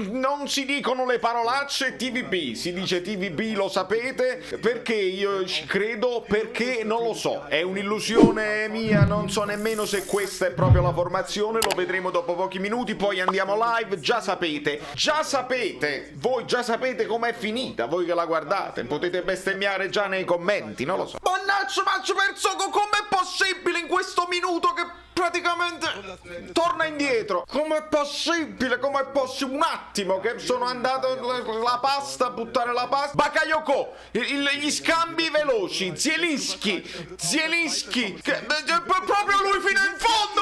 non si dicono le parolacce TVB, si dice TVB, lo sapete? Perché io ci credo? Perché non lo so, è un'illusione mia, non so nemmeno se questa è proprio la formazione, lo vedremo dopo pochi minuti, poi andiamo live, già sapete, voi già sapete com'è finita, voi che la guardate, potete bestemmiare già nei commenti, non lo so. Mannaggia, ma ci perso, com'è possibile in questo minuto che praticamente torna indietro? Com'è possibile? Un attimo che sono andato la pasta, a buttare la pasta. Bakayoko, gli scambi veloci, Zielinski, proprio lui fino in fondo.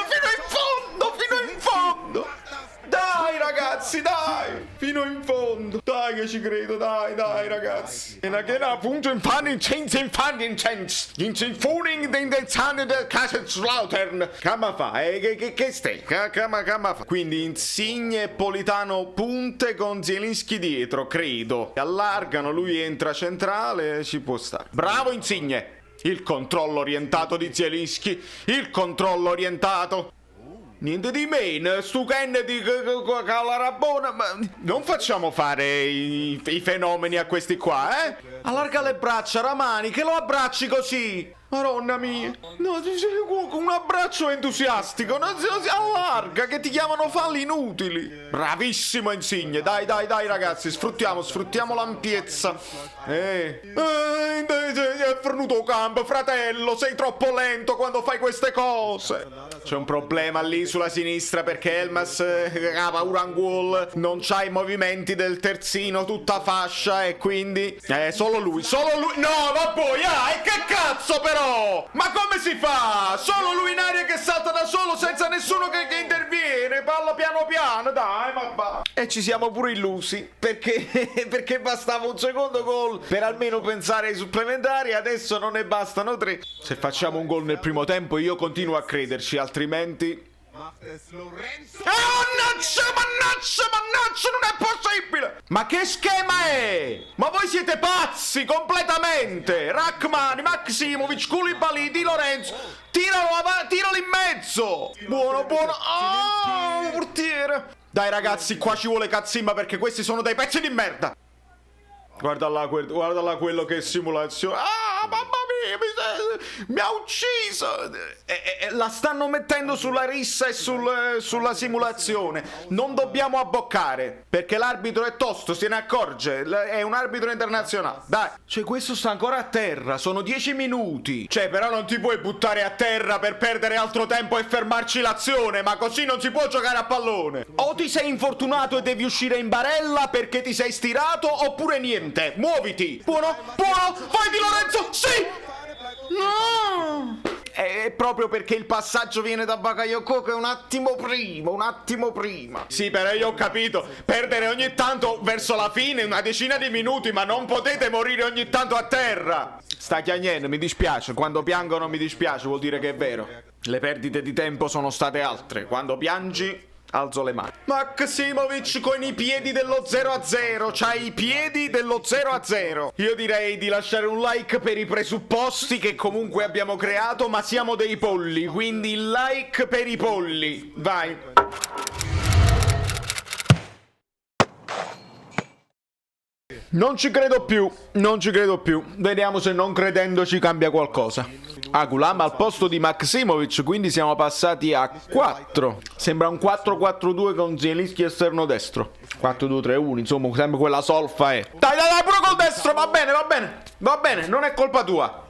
Dai ragazzi, dai, fino in fondo. Dai che ci credo, dai ragazzi. E che appunto in den Zahn der Kaiserslautern. Come fa? Che stai? Come fa? Quindi Insigne e Politano punte con Zielinski dietro, credo. Allargano, lui entra centrale, ci può stare. Bravo Insigne. Il controllo orientato di Zielinski. Niente di meno, stu Kennedy Calarabona, ma non facciamo fare i fenomeni a questi qua, eh? Allarga le braccia, Ramani, che lo abbracci così. Madonna mia, no, un abbraccio entusiastico, non si allarga, che ti chiamano falli inutili. Bravissimo Insigne, dai ragazzi, sfruttiamo l'ampiezza. È venuto campo, fratello, sei troppo lento quando fai queste cose. C'è un problema lì sulla sinistra perché Elmas Urangul non c'ha i movimenti del terzino tutta fascia e quindi solo lui. No, ma poi e che cazzo però? Ma come si fa? Solo lui in aria che salta da solo senza nessuno che interviene. Palla piano piano, dai, ma. E ci siamo pure illusi perché bastava un secondo gol per almeno pensare ai supplementari. Adesso non ne bastano 3. Se facciamo un gol nel primo tempo io continuo a crederci, altrimenti mannaggia, non è possibile! Ma che schema è? Ma voi siete pazzi completamente! Rachmani, Maksimovic, Koulibaly, Di Lorenzo, tiralo in mezzo! Buono, portiere! Dai ragazzi, qua ci vuole cazzimma perché questi sono dei pezzi di merda! Guarda là quello che è simulazione. Mamma mia, mi ha ucciso. La stanno mettendo sulla rissa e sulla simulazione. Non dobbiamo abboccare perché l'arbitro è tosto, se ne accorge. È un arbitro internazionale. Dai, cioè questo sta ancora a terra. Sono 10 minuti. Cioè però non ti puoi buttare a terra per perdere altro tempo e fermarci l'azione. Ma così non si può giocare a pallone. O ti sei infortunato e devi uscire in barella perché ti sei stirato, oppure niente. Muoviti! Buono! Vai Di Lorenzo! Sì! No! È proprio perché il passaggio viene da Bakayoko che un attimo prima. Sì, però io ho capito. Perdere ogni tanto verso la fine, una decina di minuti, ma non potete morire ogni tanto a terra. Sta chiagnendo, mi dispiace. Quando piangono mi dispiace, vuol dire che è vero. Le perdite di tempo sono state altre. Quando piangi alzo le mani. Maksimovic con i piedi dello 0-0. C'hai i piedi dello 0-0. Io direi di lasciare un like per i presupposti che comunque abbiamo creato, ma siamo dei polli, quindi like per i polli. Vai. Non ci credo più. Vediamo se non credendoci cambia qualcosa. Gulam al posto di Maksimovic, quindi siamo passati a 4. Sembra un 4-4-2 con Zielinski esterno destro. 4-2-3-1, insomma, sempre quella solfa è. Dai, pure col destro, va bene, non è colpa tua,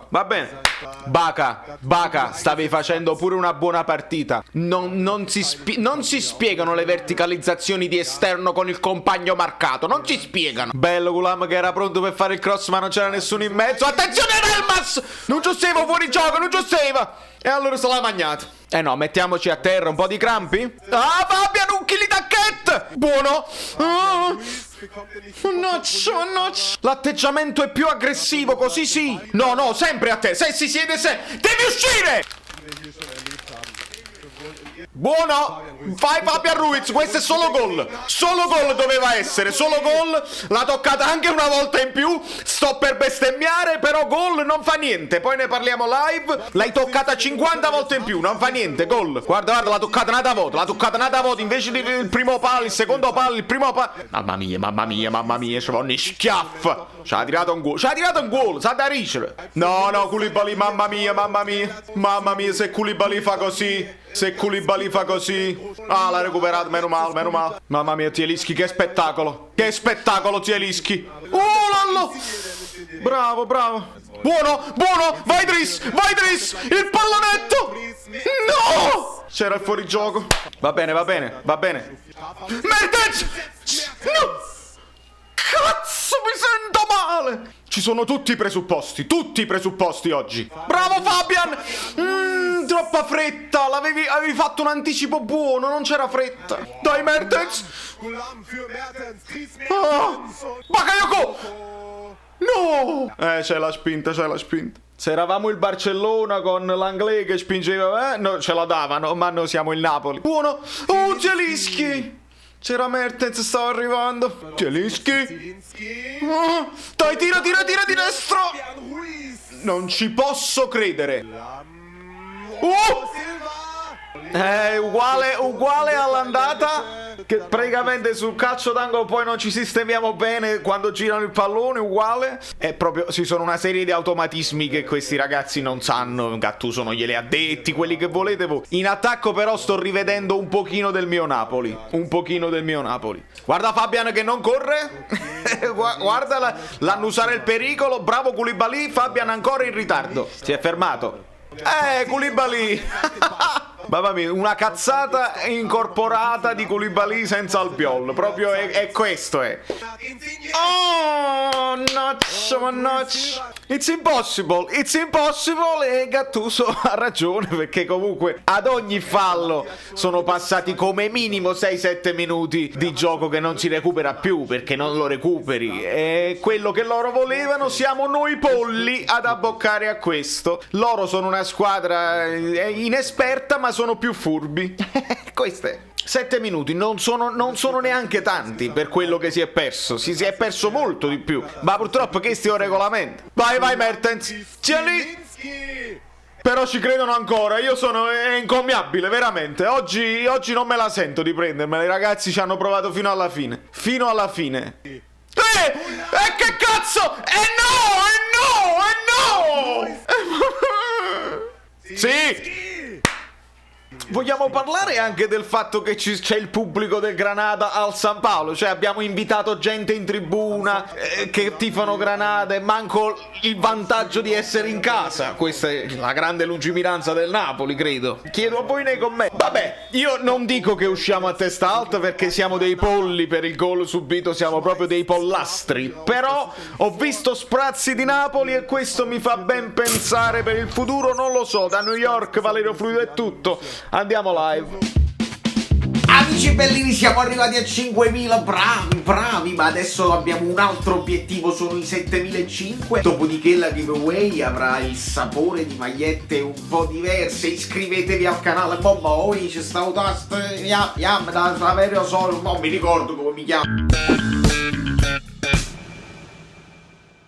va bene. Baka, stavi facendo pure una buona partita. Non si spiegano le verticalizzazioni di esterno con il compagno marcato, non ci spiegano. Bello Gulam che era pronto per fare il cross ma non c'era nessuno in mezzo. Attenzione Elmas! Non giusteva, fuori gioco, non giusteva. E allora se l'ha magnato. No, mettiamoci a terra, un po' di crampi. Fabian, un chili tacchette. Buono. Mannaggia. L'atteggiamento è più aggressivo, così sì. No, sempre a te. Se si siede, devi uscire. Buono! Fai Fabian Ruiz, questo è solo gol. Solo gol doveva essere, solo gol. L'ha toccata anche una volta in più. Sto per bestemmiare, però gol non fa niente. Poi ne parliamo live. L'hai toccata 50 volte in più, non fa niente, gol. Guarda, guarda, l'ha toccata nata volta, l'ha toccata nata volta. Invece del primo palo, il secondo palo, il primo palo. Mamma mia, mamma mia, mamma mia, ci vanno i schiaff. Ci ha tirato un gol, ci ha tirato un gol, sa da ricere. No, no, Koulibaly, mamma mia, mamma mia. Mamma mia, se Koulibaly fa così. Se Koulibaly fa così. Ah, l'ha recuperato, meno male, meno male. Mamma mia, Zielinski, che spettacolo. Che spettacolo, Zielinski. Oh, Lallo. Bravo, bravo. Buono, buono. Vai Driss, il pallonetto. No. C'era il fuorigioco. Va bene, va bene, va bene. Mertens. No. Cazzo, mi sento male. Ci sono tutti i presupposti oggi. Bravo Fabian. Troppa fretta. Avevi fatto un anticipo buono, non c'era fretta. Dai Mertens. Bakayoko. No. C'è la spinta, c'è la spinta. Se eravamo il Barcellona con l'Anglais che spingeva, no, ce la davano, ma noi siamo il Napoli. Buono. Oh, Zielinski. C'era Mertens, stava arrivando. Zielinski. Oh, dai, tira di destro. Non ci posso credere. Uguale all'andata. Che praticamente sul calcio d'angolo poi non ci sistemiamo bene quando girano il pallone, uguale. È proprio, ci sono una serie di automatismi che questi ragazzi non sanno. Gattuso non glieli ha detti, quelli che volete voi. In attacco però sto rivedendo un pochino del mio Napoli. Un pochino del mio Napoli. Guarda Fabian che non corre. Guarda, l'annusare il pericolo. Bravo Koulibaly. Fabian ancora in ritardo. Si è fermato. Koulibaly. Mamma mia, una cazzata incorporata di Koulibaly senza Albiol. Proprio è questo, è. Oh, mannaggia. It's impossible. E Gattuso ha ragione, perché comunque ad ogni fallo sono passati come minimo 6-7 minuti di gioco che non si recupera più, perché non lo recuperi. E quello che loro volevano siamo noi polli ad abboccare a questo. Loro sono una squadra inesperta, ma sono più furbi. Queste 7 minuti non sono neanche tanti per quello che si è perso. Si è perso molto di più, ma purtroppo questo è un regolamento. Vai Mertens, c'è lì. Però ci credono ancora. Io sono incommiabile, veramente. Oggi non me la sento di prendermela. I ragazzi ci hanno provato fino alla fine. Che cazzo? No! Sì! Vogliamo parlare anche del fatto che c'è il pubblico del Granada al San Paolo? Cioè abbiamo invitato gente in tribuna che tifano Granada e manco il vantaggio di essere in casa. Questa è la grande lungimiranza del Napoli, credo. Chiedo a voi nei commenti. Vabbè, io non dico che usciamo a testa alta perché siamo dei polli per il gol subito, siamo proprio dei pollastri. Però ho visto sprazzi di Napoli e questo mi fa ben pensare per il futuro, non lo so. Da New York, Valerio Fluido è tutto. Andiamo live. Amici bellini, siamo arrivati a 5.000, bravi, ma adesso abbiamo un altro obiettivo, sono i 7.500. Dopodiché la giveaway avrà il sapore di magliette un po' diverse. Iscrivetevi al canale, c'è sta tasto, da Saverio Sol, non mi ricordo come mi chiamo.